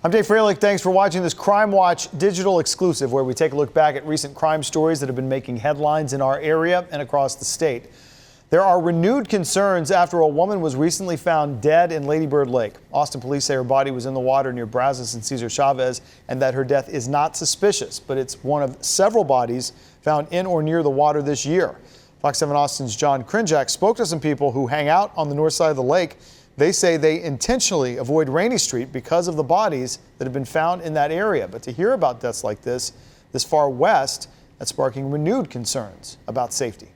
I'm Dave Froelich. Thanks for watching this CrimeWatch digital exclusive, where we take a look back at recent crime stories that have been making headlines in our area and across the state. There are renewed concerns after a woman was recently found dead in Lady Bird Lake. Austin police say her body was in the water near Brazos and Cesar Chavez, and that her death is not suspicious, but it's one of several bodies found in or near the water this year. Fox 7 Austin's John Krinjak spoke to some people who hang out on the north side of the lake. They say they intentionally avoid Rainy Street because of the bodies that have been found in that area. But to hear about deaths like this far west, that's sparking renewed concerns about safety.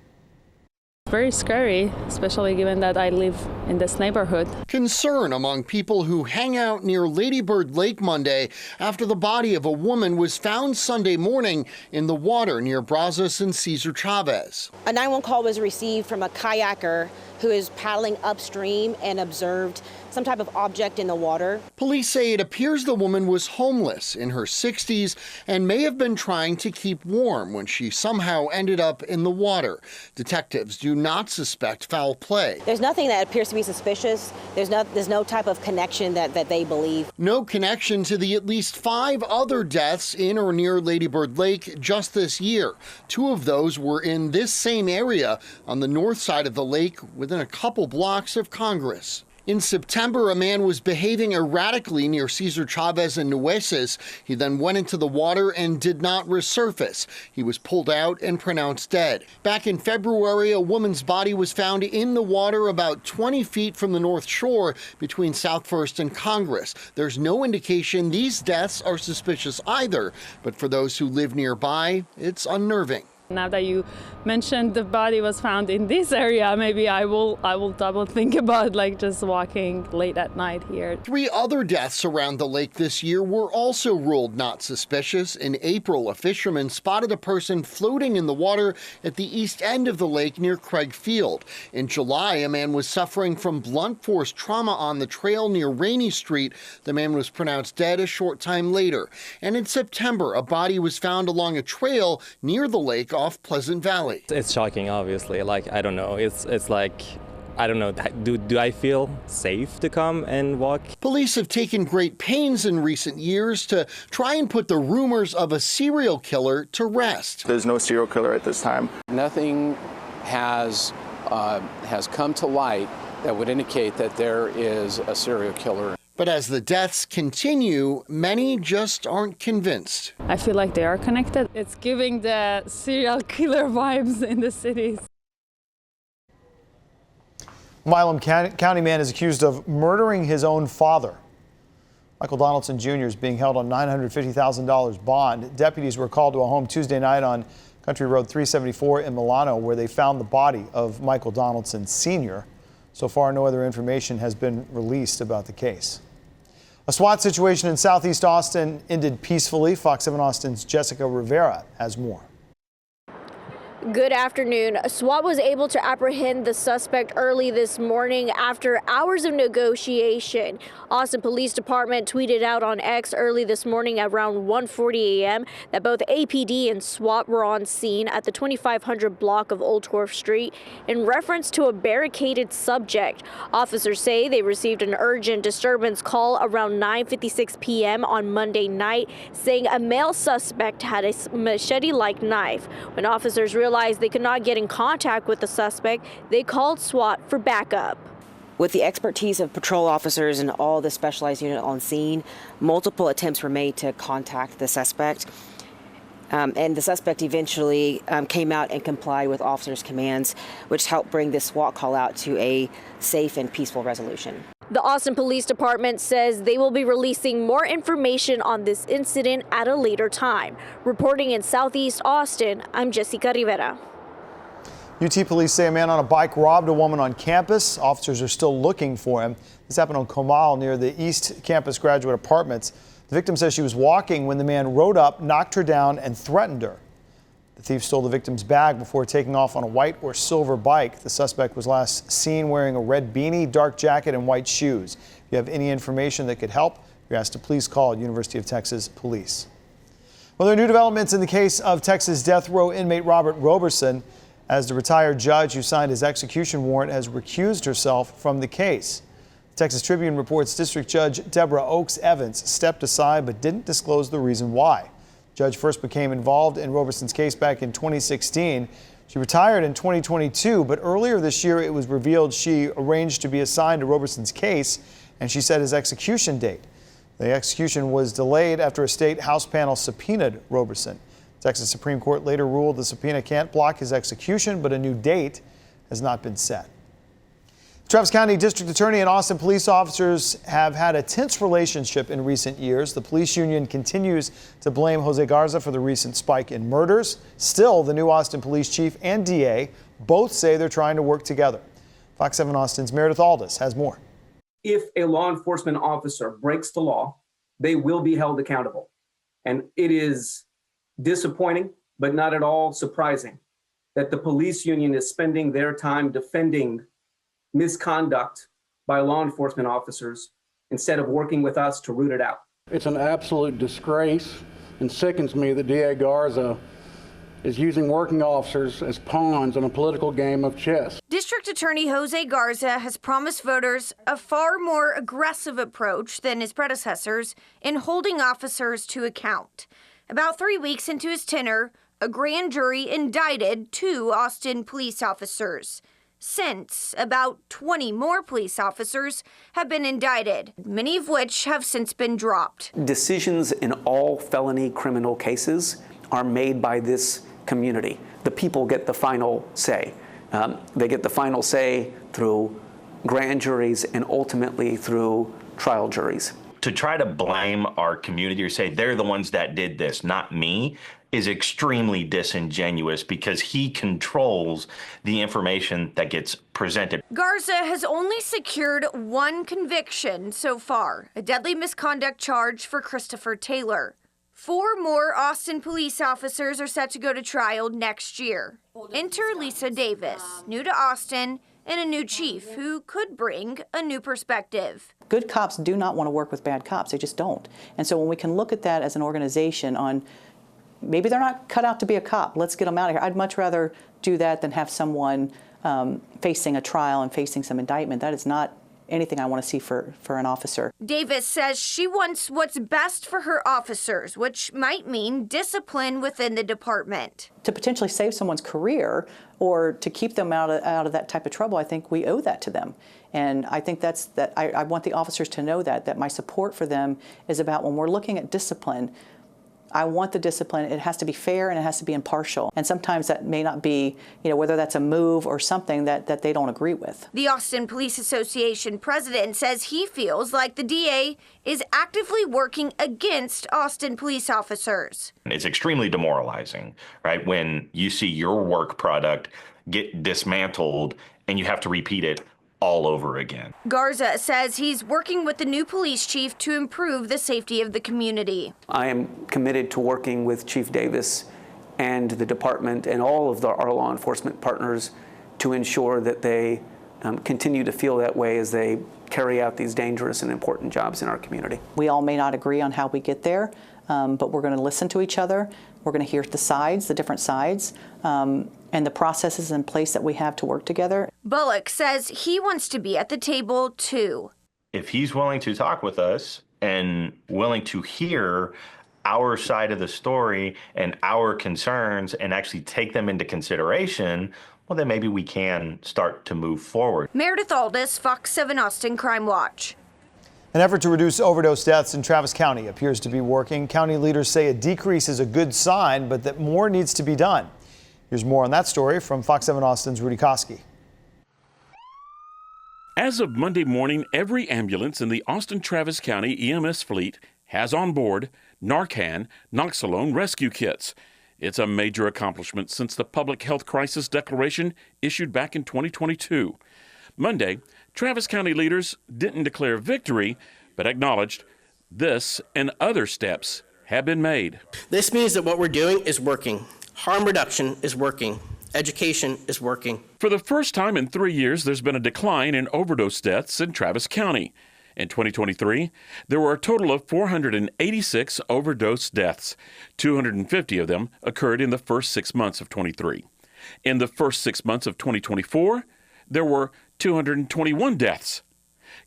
Very scary, especially given that I live in this neighborhood. Concern among people who hang out near Lady Bird Lake Monday after the body of a woman was found Sunday morning in the water near Brazos and Cesar Chavez. A 911 call was received from a kayaker who is paddling upstream and observed some type of object in the water. Police say it appears the woman was homeless, in her 60s, and may have been trying to keep warm when she somehow ended up in the water. Detectives do not suspect foul play. There's nothing that appears to be suspicious. There's no type of connection that they believe. No connection to the at least 5 other deaths in or near Lady Bird Lake just this year. 2 of those were in this same area on the north side of the lake within a couple blocks of Congress. In September, a man was behaving erratically near Cesar Chavez and Nueces. He then went into the water and did not resurface. He was pulled out and pronounced dead. Back in February, a woman's body was found in the water about 20 feet from the north shore between South First and Congress. There's no indication these deaths are suspicious either, but for those who live nearby, it's unnerving. Now that you mentioned the body was found in this area, maybe I will double think about just walking late at night here. 3 other deaths around the lake this year were also ruled not suspicious. In April, a fisherman spotted a person floating in the water at the east end of the lake near Craig Field. In July, a man was suffering from blunt force trauma on the trail near Rainy Street. The man was pronounced dead a short time later. And in September, a body was found along a trail near the lake off Pleasant Valley. It's shocking, obviously. I don't know. It's like, I don't know. Do I feel safe to come and walk? Police have taken great pains in recent years to try and put the rumors of a serial killer to rest. There's no serial killer at this time. Nothing has come to light that would indicate that there is a serial killer. But as the deaths continue, many just aren't convinced. I feel like they are connected. It's giving the serial killer vibes in the cities. Milam County man is accused of murdering his own father. Michael Donaldson Jr. is being held on $950,000 bond. Deputies were called to a home Tuesday night on Country Road 374 in Milano, where they found the body of Michael Donaldson Sr. So far, no other information has been released about the case. A SWAT situation in Southeast Austin ended peacefully. Fox 7 Austin's Jessica Rivera has more. Good afternoon. SWAT was able to apprehend the suspect early this morning after hours of negotiation. Austin Police Department tweeted out on X early this morning at around 1:40 a.m. that both APD and SWAT were on scene at the 2500 block of Old Torf Street in reference to a barricaded subject. Officers say they received an urgent disturbance call around 9:56 p.m. on Monday night, saying a male suspect had a machete-like knife. When officers realized they could not get in contact with the suspect, they called SWAT for backup. With the expertise of patrol officers and all the specialized unit on scene, multiple attempts were made to contact the suspect. And the suspect eventually came out and complied with officers' commands, which helped bring this SWAT call out to a safe and peaceful resolution. The Austin Police Department says they will be releasing more information on this incident at a later time. Reporting in Southeast Austin, I'm Jessica Rivera. UT police say a man on a bike robbed a woman on campus. Officers are still looking for him. This happened on Comal near the East Campus Graduate Apartments. The victim says she was walking when the man rode up, knocked her down, and threatened her. The thief stole the victim's bag before taking off on a white or silver bike. The suspect was last seen wearing a red beanie, dark jacket, and white shoes. If you have any information that could help, you're asked to please call University of Texas Police. Well, there are new developments in the case of Texas death row inmate Robert Roberson, as the retired judge who signed his execution warrant has recused herself from the case. Texas Tribune reports District Judge Deborah Oaks Evans stepped aside but didn't disclose the reason why. The judge first became involved in Roberson's case back in 2016. She retired in 2022, but earlier this year it was revealed she arranged to be assigned to Roberson's case, and she set his execution date. The execution was delayed after a state House panel subpoenaed Roberson. Texas Supreme Court later ruled the subpoena can't block his execution, but a new date has not been set. Travis County District Attorney and Austin police officers have had a tense relationship in recent years. The police union continues to blame Jose Garza for the recent spike in murders. Still, the new Austin police chief and DA both say they're trying to work together. Fox 7 Austin's Meredith Aldis has more. If a law enforcement officer breaks the law, they will be held accountable. And it is disappointing, but not at all surprising, that the police union is spending their time defending misconduct by law enforcement officers instead of working with us to root it out. It's an absolute disgrace and sickens me that DA Garza is using working officers as pawns in a political game of chess. District Attorney Jose Garza has promised voters a far more aggressive approach than his predecessors in holding officers to account. About 3 weeks into his tenure, a grand jury indicted 2 Austin police officers. Since, about 20 more police officers have been indicted, many of which have since been dropped. Decisions in all felony criminal cases are made by this community. The people get the final say. They get the final say through grand juries and ultimately through trial juries. To try to blame our community or say they're the ones that did this, not me, is extremely disingenuous because he controls the information that gets presented. Garza has only secured 1 conviction so far, a deadly misconduct charge for Christopher Taylor. 4 more Austin police officers are set to go to trial next year. Enter Lisa Davis, new to Austin, and a new chief who could bring a new perspective. Good cops do not want to work with bad cops. They just don't. And so when we can look at that as an organization on maybe they're not cut out to be a cop, let's get them out of here. I'd much rather do that than have someone facing a trial and facing some indictment. That is not anything I want to see for an officer. Davis says she wants what's best for her officers, which might mean discipline within the department. To potentially save someone's career or to keep them out of that type of trouble, I think we owe that to them. And I think I want the officers to know that my support for them is about when we're looking at discipline, I want the discipline. It has to be fair and it has to be impartial. And sometimes that may not be, whether that's a move or something that they don't agree with. The Austin Police Association president says he feels like the DA is actively working against Austin police officers. It's extremely demoralizing, right? When you see your work product get dismantled and you have to repeat it all over again. Garza says he's working with the new police chief to improve the safety of the community. I am committed to working with Chief Davis and the department and all of our law enforcement partners to ensure that they continue to feel that way as they carry out these dangerous and important jobs in our community. We all may not agree on how we get there, but we're going to listen to each other. We're going to hear the different sides, and the processes in place that we have to work together. Bullock says he wants to be at the table too. If he's willing to talk with us and willing to hear our side of the story and our concerns and actually take them into consideration, well, then maybe we can start to move forward. Meredith Aldis, Fox 7 Austin, Crime Watch. An effort to reduce overdose deaths in Travis County appears to be working. County leaders say a decrease is a good sign, but that more needs to be done. Here's more on that story from Fox 7 Austin's Rudy Koski. As of Monday morning, every ambulance in the Austin-Travis County EMS fleet has on board Narcan, Noxolone rescue kits. It's a major accomplishment since the public health crisis declaration issued back in 2022. Monday, Travis County leaders didn't declare victory, but acknowledged this and other steps have been made. This means that what we're doing is working. Harm reduction is working. Education is working. For the first time in 3 years, there's been a decline in overdose deaths in Travis County. In 2023, there were a total of 486 overdose deaths. 250 of them occurred in the first 6 months of 23. In the first 6 months of 2024, there were 221 deaths.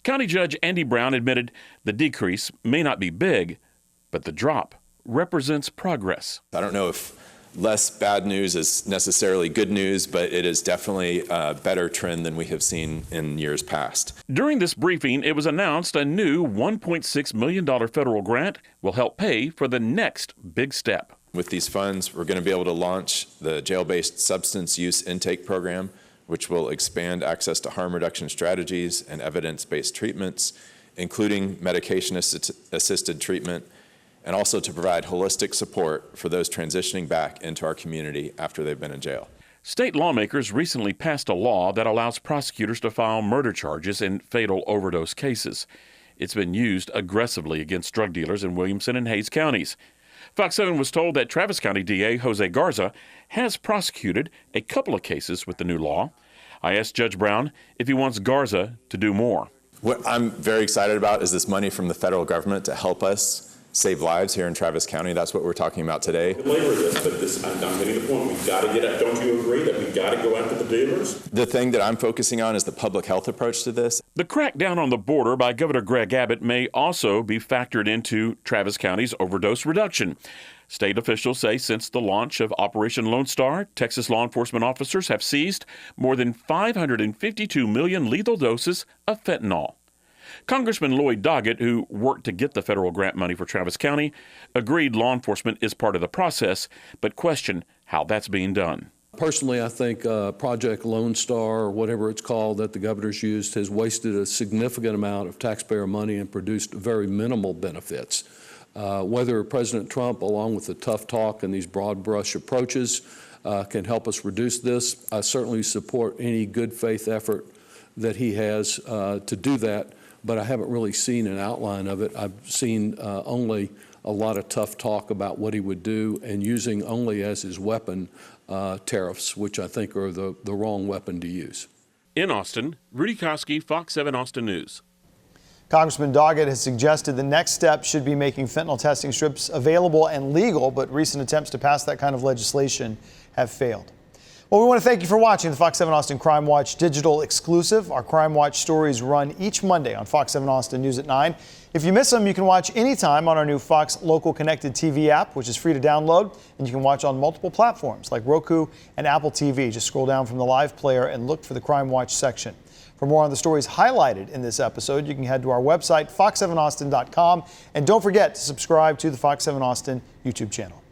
County Judge Andy Brown admitted the decrease may not be big, but the drop represents progress. I don't know if less bad news is necessarily good news, but it is definitely a better trend than we have seen in years past. During this briefing, it was announced a new $1.6 million federal grant will help pay for the next big step. With these funds, we're going to be able to launch the jail-based substance use intake program, which will expand access to harm reduction strategies and evidence-based treatments, including medication-assisted treatment, and also to provide holistic support for those transitioning back into our community after they've been in jail. State lawmakers recently passed a law that allows prosecutors to file murder charges in fatal overdose cases. It's been used aggressively against drug dealers in Williamson and Hayes counties. Fox 7 was told that Travis County DA Jose Garza has prosecuted a couple of cases with the new law. I asked Judge Brown if he wants Garza to do more. What I'm very excited about is this money from the federal government to help us save lives here in Travis County. That's what we're talking about today. Labor this, but I'm getting the point. We've got to get at. Don't you agree that we've got to go after the dealers? The thing that I'm focusing on is the public health approach to this. The crackdown on the border by Governor Greg Abbott may also be factored into Travis County's overdose reduction. State officials say since the launch of Operation Lone Star, Texas law enforcement officers have seized more than 552 million lethal doses of fentanyl. Congressman Lloyd Doggett, who worked to get the federal grant money for Travis County, agreed law enforcement is part of the process, but questioned how that's being done. Personally, I think Project Lone Star, or whatever it's called, that the governor's used, has wasted a significant amount of taxpayer money and produced very minimal benefits. Whether President Trump, along with the tough talk and these broad brush approaches, can help us reduce this, I certainly support any good faith effort that he has to do that. But I haven't really seen an outline of it. I've seen only a lot of tough talk about what he would do and using only as his weapon tariffs, which I think are the wrong weapon to use. In Austin, Rudy Koski, Fox 7 Austin News. Congressman Doggett has suggested the next step should be making fentanyl testing strips available and legal, but recent attempts to pass that kind of legislation have failed. Well, we want to thank you for watching the Fox 7 Austin Crime Watch digital exclusive. Our Crime Watch stories run each Monday on Fox 7 Austin News at 9. If you miss them, you can watch anytime on our new Fox Local Connected TV app, which is free to download, and you can watch on multiple platforms like Roku and Apple TV. Just scroll down from the live player and look for the Crime Watch section. For more on the stories highlighted in this episode, you can head to our website, fox7austin.com, and don't forget to subscribe to the Fox 7 Austin YouTube channel.